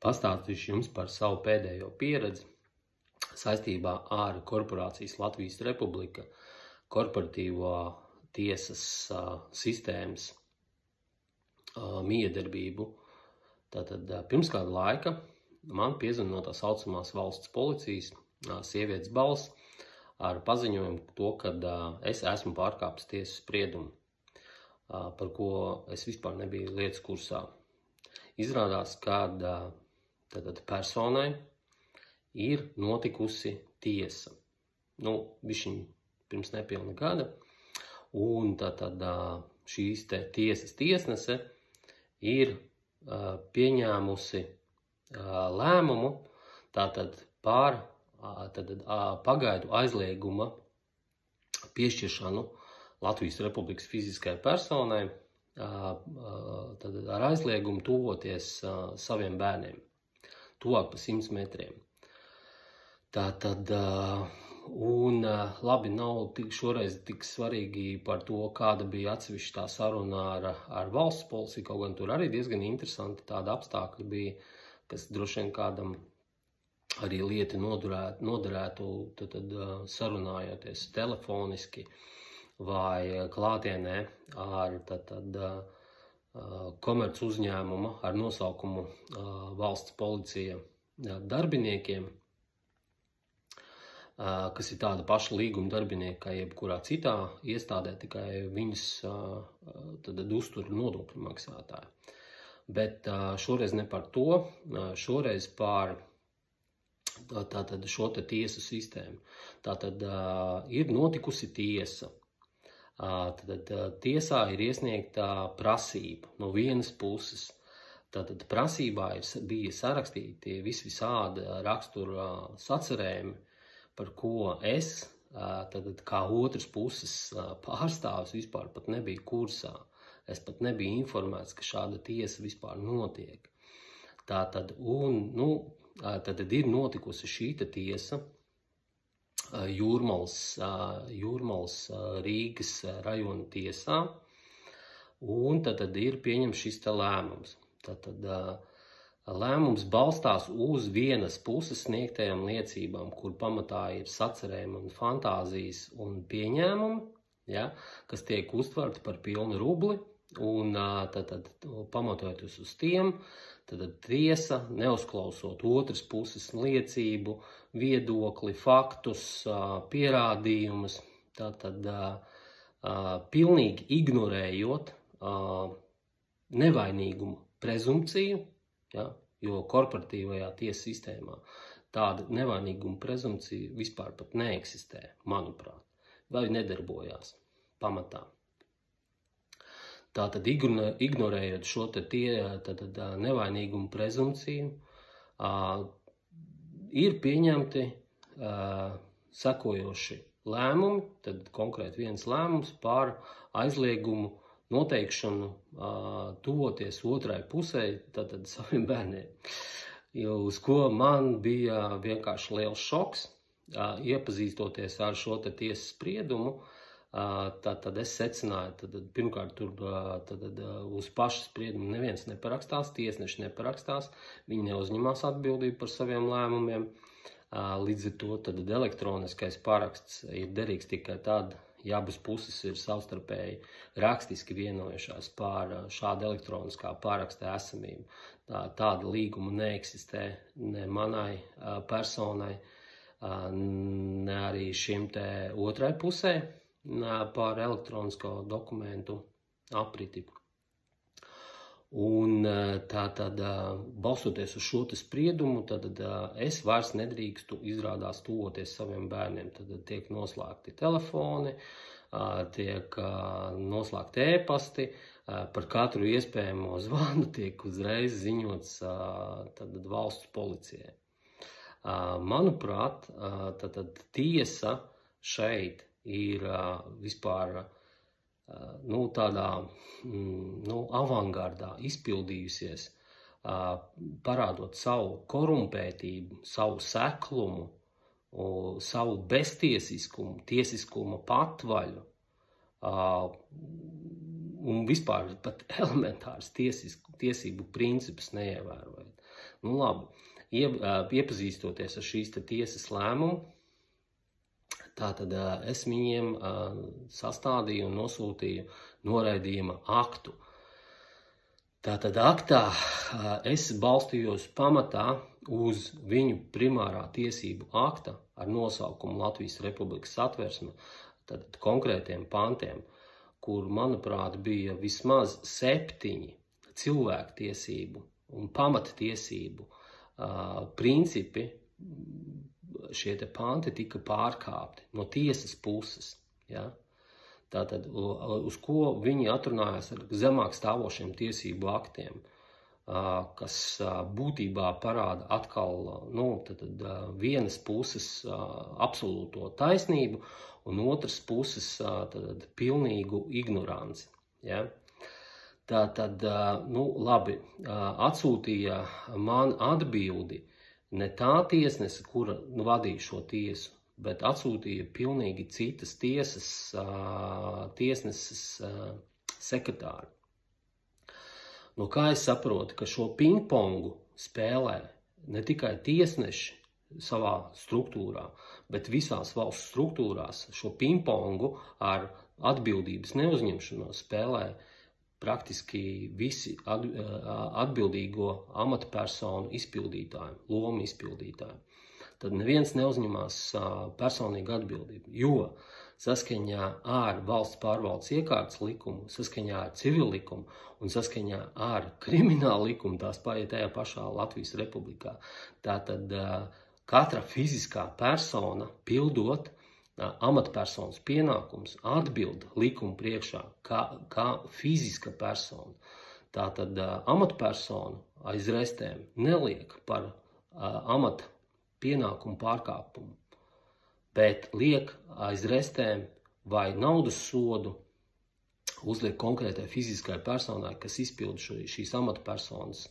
Pastāstīšu jums par savu pēdējo pieredzi saistībā ar korporācijas Latvijas Republika korporatīvo tiesas sistēmas miedarbību. Tātad pirms kāda laika man piezvanīja no tā saucamās valsts policijas sievietes balss ar paziņojumu to, ka es esmu pārkāpis tiesas spriedumu, par ko es vispār nebiju lietas kursā. Izrādās, ka tātad personai ir notikusi tiesa. Bišķiņ pirms nepilna gada, un tātad šīs tiesas tiesnese ir pieņēmusi lēmumu tātad par pagaidu aizlieguma piešķiršanu Latvijas Republikas fiziskai personai ar aizliegumu tuvoties saviem bērniem, tuvāk pa 100 metriem. Tātad, labi, nav šoreiz tik svarīgi par to, kāda bija atsevišķa tā saruna ar valsts policiju, kaut gan tur arī diezgan interesanti tādi apstākļi bija, kas droši vien kādam arī lieti noderētu sarunājoties telefoniski vai klātienē ar komerc uzņēmuma ar nosaukumu valsts policija darbiniekiem, kas ir tāda paša līguma darbinieki kā jebkurā citā iestādē, tikai viņas uztur nodokļu maksātāji. Bet šoreiz ne par to, šoreiz par šo tiesu sistēmu. Tātad ir notikusi tiesa. Tiesā ir iesniegta prasība no vienas puses. Tātad prasībā bija sarakstīti visāda rakstura sacerējumi, par ko es, kā otras puses pārstāvis, vispār pat nebija kursā. Es pat nebiju informēts, ka šāda tiesa vispār notiek. Tātad ir notikusi šīta tiesa Jūrmalas Rīgas rajona tiesā, un tad ir pieņemts šis lēmums. Tātad lēmums balstās uz vienas puses sniegtajām liecībām, kur pamatā ir sacerējumi un fantāzijas un pieņēmumi, ja, kas tiek uztverti par pilnu rubli, un pamatojoties uz tiem, tad tiesa, neuzklausot otras puses liecību, viedokli, faktus, pierādījumus, pilnīgi ignorējot nevainīgumu prezumpciju, ja, jo korporatīvajā tiesas sistēmā tāda nevainīguma prezumpcija vispār pat neeksistē, manuprāt, vai nedarbojās pamatā. Tātad ignorējot šo nevainīgumu prezumpciju, ir pieņemti sekojoši lēmumi, tad konkrēti viens lēmums par aizliegumu noteikšanu tuvoties otrai pusē, tātad saviem bērniem. Uz ko man bija vienkārši liels šoks, iepazīstoties ar šo tiesas spriedumu. Tad es secināju, pirmkārt, tur uz pašu spriedumu neviens neparakstās, tiesneši neparakstās, viņi neuzņemās atbildību par saviem lēmumiem. Līdz ar to elektroniskais paraksts ir derīgs tikai tad, ja abas puses ir savstarpēji rakstiski vienojušās par šādu elektroniskā paraksta esamību. Tāda līguma neeksistē ne manai personai, ne arī šim otrai pusē par elektronisko dokumentu apriti. Un balstoties uz šo spriedumu, es vairs nedrīkstu izrādās tuvoties saviem bērniem. Tad tiek noslēgti telefoni, tiek noslēgti e-pasti, par katru iespējamo zvanu tiek uzreiz ziņots valsts policijai. Manuprāt, tiesa šeit ir vispār tādā avangardā izpildījusies, parādot savu korumpētību, savu seklumu, savu beztiesiskumu, tiesiskuma patvaļu un vispār pat elementārs tiesību principus neievērojot. Nu labi, iepazīstoties ar šīs tiesas lēmumu, tātad es viņiem sastādīju un nosūtīju noraidījuma aktu. Tātad aktā es balstījos pamatā uz viņu primārā tiesību akta ar nosaukumu Latvijas Republikas Satversme, tātad konkrētiem pantiem, kur, manuprāt, bija vismaz 7 cilvēktiesību un pamattiesību principi. Šie panti tika pārkāpti no tiesas puses. Ja? Tātad, uz ko viņi atrunājās ar zemāk stāvošiem tiesību aktiem, kas būtībā parāda atkal vienas puses absolūto taisnību un otras puses pilnīgu ignoranci. Ja? Tātad, labi, atsūtīja man atbildi ne tā tiesnese, kura vadīja šo tiesu, bet atsūtīja pilnīgi citas tiesneses sekretāri. No kā es saprotu, ka šo pingpongu spēlē ne tikai tiesneši savā struktūrā, bet visās valsts struktūrās šo pingpongu ar atbildības neuzņemšanos spēlē praktiski visi atbildīgo amatpersonu izpildītāji, lomu izpildītāji. Tad neviens neuzņemās personīgu atbildību, jo saskaņā ar valsts pārvaldes iekārtas likumu, saskaņā ar civil likumu un saskaņā ar kriminālu likumu, tās paiet tajā pašā Latvijas Republikā. Tātad katra fiziskā persona pildot amatpersonas pienākums atbild likumu priekšā kā fiziska persona. Tātad amatpersonu aiz restēm neliek par amata pienākumu pārkāpumu, bet liek aiz restēm vai naudas sodu uzliek konkrētai fiziskai personai, kas izpild šīs amatpersonas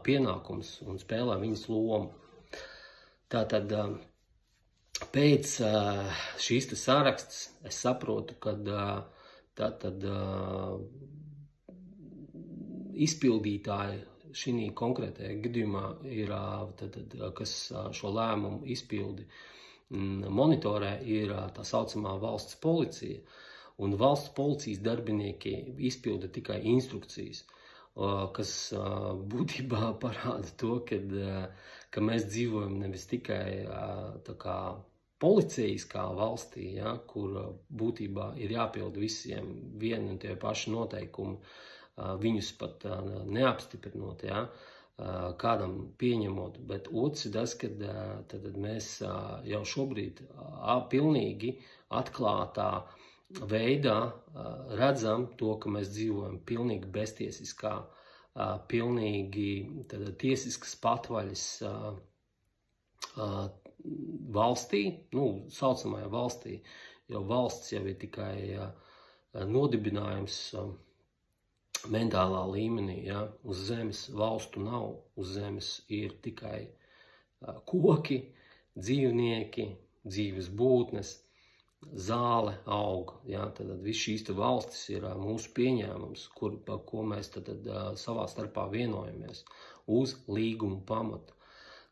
pienākums un spēlē viņas lomu. Tātad pēc šīs saraksts es saprotu, ka izpildītāji šī konkrētajā gadījumā ir, kas šo lēmumu izpildi monitorē, ir tā saucamā valsts policija. Un valsts policijas darbinieki izpilda tikai instrukcijas, kas būtībā parāda to, ka mēs dzīvojam nevis tikai tā kā policijiskā valstī, ja, kur būtībā ir jāpilda visiem vieni un tie paši noteikumi, viņus pat neapstiprinot, ja, kādam pieņemot, bet otrs ir tas, ka mēs jau šobrīd pilnīgi atklātā veidā redzam to, ka mēs dzīvojam pilnīgi beztiesiskā, pilnīgi tiesiskas patvaļas valstī, saucamajā valstī, jo valsts jau ir tikai nodibinājums mentālā līmenī, ja, uz zemes valstu nav, uz zemes ir tikai koki, dzīvnieki, dzīves būtnes, zāle aug, ja, tad viss šīs valstis ir mūsu pieņēmums, par ko mēs tad savā starpā vienojamies uz līgumu pamatu.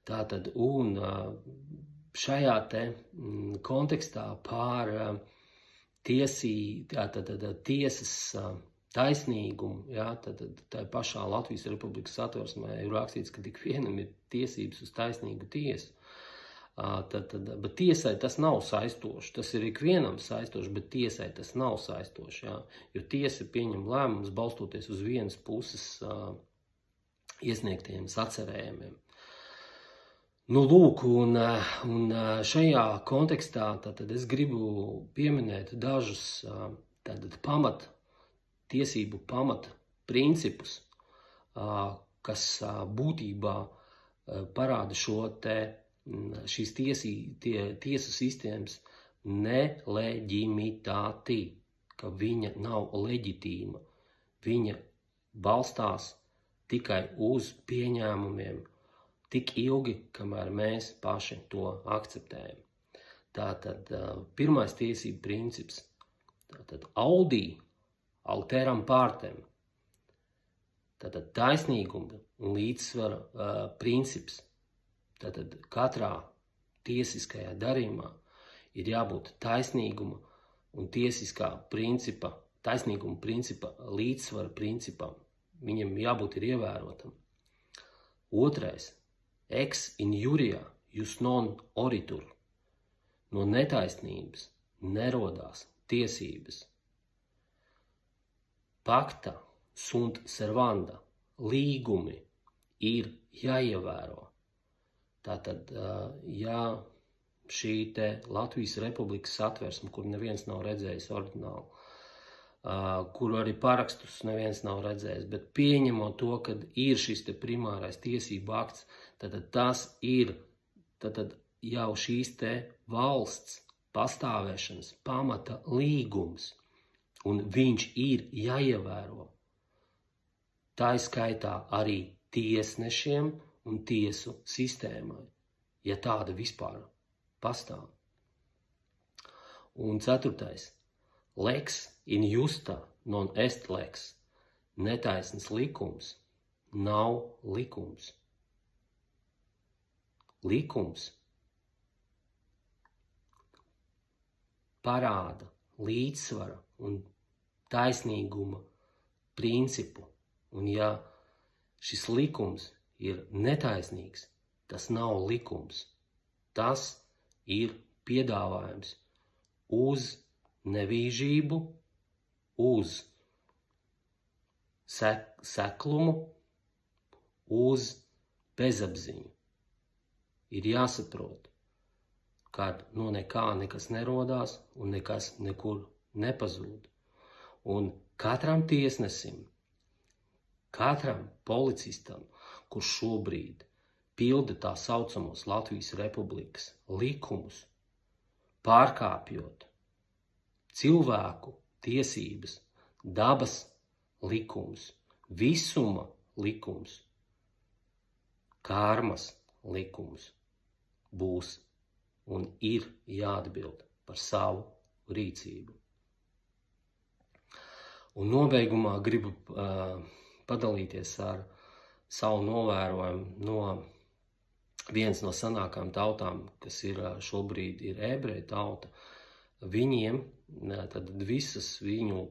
Tātad, un šajā kontekstā pār tiesas taisnīgumu, ja, tad tā pašā Latvijas Republikas Satversmē ir rakstīts, ka tik vienam ir tiesības uz taisnīgu tiesu. Bet tiesai tas nav saistoši. Tas ir ikvienam saistoši, bet tiesai tas nav saistoši. Ja? Jo tiesa pieņem lēmumus balstoties uz vienas puses iesniegtajiem sacerējumiem. Lūk, un šajā kontekstā es gribu pieminēt dažus tiesību pamata principus, kas būtībā parāda šīs tiesu sistēmas neleģimitāti, ka viņa nav leģitīma. Viņa balstās tikai uz pieņēmumiem tik ilgi, kamēr mēs paši to akceptējam. Tātad pirmais tiesību princips, tātad audī alteram partem. Tātad taisnīguma un līdzsvara princips. Tātad katrā tiesiskajā darījumā ir jābūt taisnīguma un tiesiskā principa, taisnīguma principa, līdzsvara principam. Viņam jābūt ir ievērotam. Otrais, ex injuria jus non oritur. No netaisnības nerodās tiesības. Pacta sunt servanda. Līgumi ir jāievēro. Tātad, ja šī te Latvijas Republikas satversme, kur neviens nav redzējis oriģinālu, kuru arī parakstus neviens nav redzējis, bet pieņemot to, ka ir šis te primārais tiesību akts, tad tas ir jau šīs te valsts pastāvēšanas pamata līgums, un viņš ir jāievēro. Tā skaitā arī tiesnešiem un tiesu sistēmai, ja tāda vispār pastāv. Un ceturtais, lex injusta non est lex. Netaisns likums nav likums. Likums parāda līdzsvara un taisnīguma principu. Un ja šis likums ir netaisnīgs, tas nav likums. Tas ir piedāvājums uz nevīžību, uz seklumu, uz bezapziņu. Ir jāsaprot, ka no nekā nekas nerodās un nekas nekur nepazūd. Un katram tiesnesim, katram policistam, kurš šobrīd pilda tā saucamos Latvijas Republikas likumus, pārkāpjot cilvēku tiesības, dabas likums, visuma likums, karmas likums, būs un ir jāatbild par savu rīcību. Un nobeigumā gribu padalīties ar savu novērojumu no viens no senākām tautām, kas ir šobrīd ir ebreju tauta. Viņiem, tad visas viņu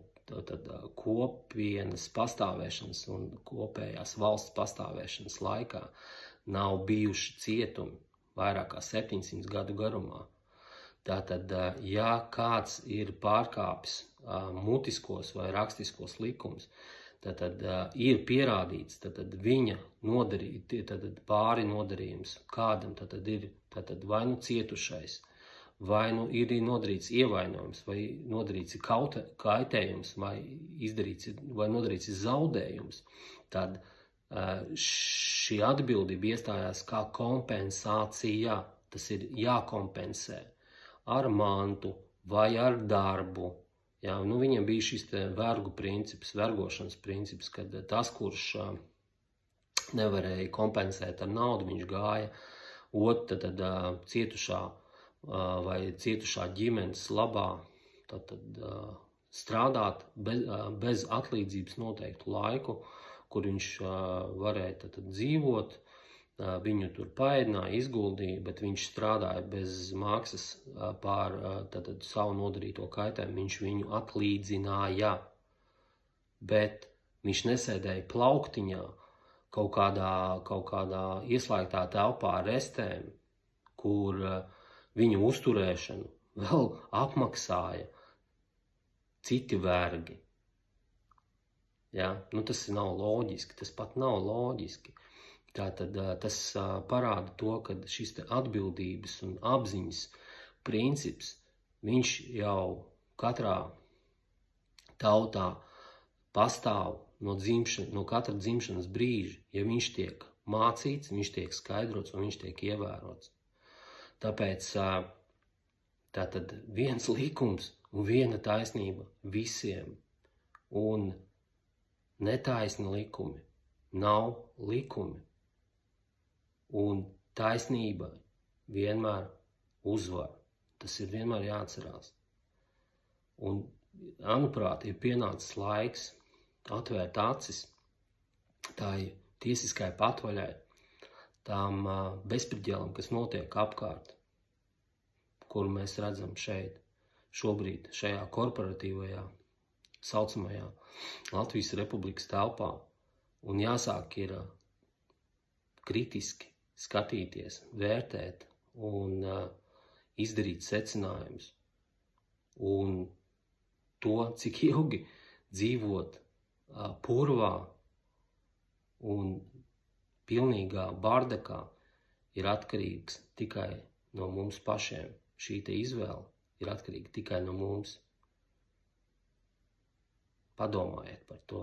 kopienas pastāvēšanas un kopējās valsts pastāvēšanas laikā nav bijuši cietumi vairāk kā 700 gadu garumā. Tātad, ja kāds ir pārkāpis mutiskos vai rakstiskos likumus, tad ir pierādīts, tad viņa pāri nodarījums kādam ir vai nu cietušais, vai nu ir nodarīts ievainojums, vai nodarīts kaitējums, vai nodarīts zaudējums, tad šī atbildība iestājās kā kompensācija. Tas ir jākompensē ar mantu vai ar darbu. Jā, nu viņiem bija šis vergu princips, vergošanas princips, kad tas, kurš nevarēja kompensēt ar naudu, viņš gāja tad cietušā vai cietušā ģimenes labā strādāt bez atlīdzības noteiktu laiku, kur viņš varēja dzīvot. Viņu tur paēdināja, izguldīja, bet viņš strādāja bez maksas pār savu nodarīto kaitējumu. Viņš viņu atlīdzināja, bet viņš nesēdēja plauktiņā kaut kādā ieslēgtā telpā ar restēm, kur viņu uzturēšanu vēl apmaksāja citi vergi. Ja? Nu, tas nav loģiski, tas pat nav loģiski. Tātad tas parāda to, ka šis atbildības un apziņas princips, viņš jau katrā tautā pastāv no katra dzimšanas brīža, ja viņš tiek mācīts, viņš tiek skaidrots un viņš tiek ievērots. Tāpēc tātad viens likums un viena taisnība visiem, un netaisni likumi nav likumi. Un taisnība vienmēr uzvar. Tas ir vienmēr jāatcerās. Un, manuprāt, ir pienācis laiks atvērt acis tai tiesiskai patvaļai, tām bezpriģēlam, kas notiek apkārt, kuru mēs redzam šeit, šobrīd, šajā korporatīvajā, saucamajā Latvijas Republikas telpā. Un jāsāk ir kritiski skatīties, vērtēt un izdarīt secinājumus. Un to, cik ilgi dzīvot purvā un pilnīgā bardakā, ir atkarīgs tikai no mums pašiem. Šī te izvēle ir atkarīga tikai no mums. Padomājiet par to.